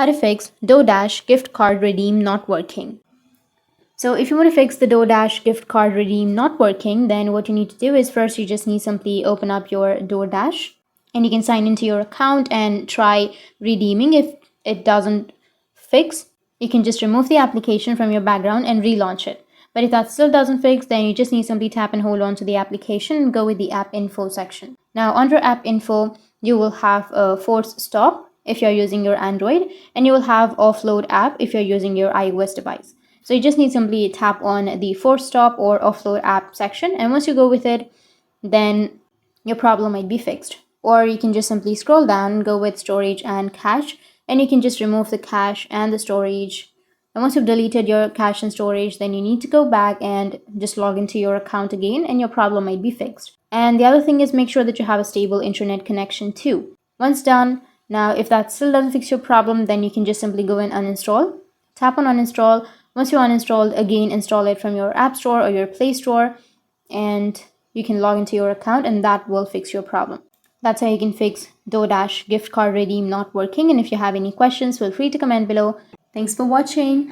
How to fix Doordash gift card redeem not working. So if you want to fix the Doordash gift card redeem not working, then what you need to do is first you just need simply open up your Doordash and you can sign into your account and try redeeming. If it doesn't fix, you can just remove the application from your background and relaunch it. But if that still doesn't fix, then you just need simply tap and hold on to the application and go with the app info section. Now under app info, you will have a force stop if you're using your Android, and you will have offload app if you're using your iOS device. So you just need simply tap on the force stop or offload app section, and once you go with it, then your problem might be fixed. Or you can just simply scroll down, go with storage and cache, and you can just remove the cache and the storage. And once you've deleted your cache and storage, then you need to go back and just log into your account again, and your problem might be fixed. And the other thing is make sure that you have a stable internet connection too. Once done, now if that still doesn't fix your problem, then you can just simply go and uninstall. Tap on uninstall. Once you uninstalled, again install it from your app store or your Play Store, and you can log into your account, and that will fix your problem. That's how you can fix Doordash gift card redeem not working. And if you have any questions, feel free to comment below. Thanks for watching.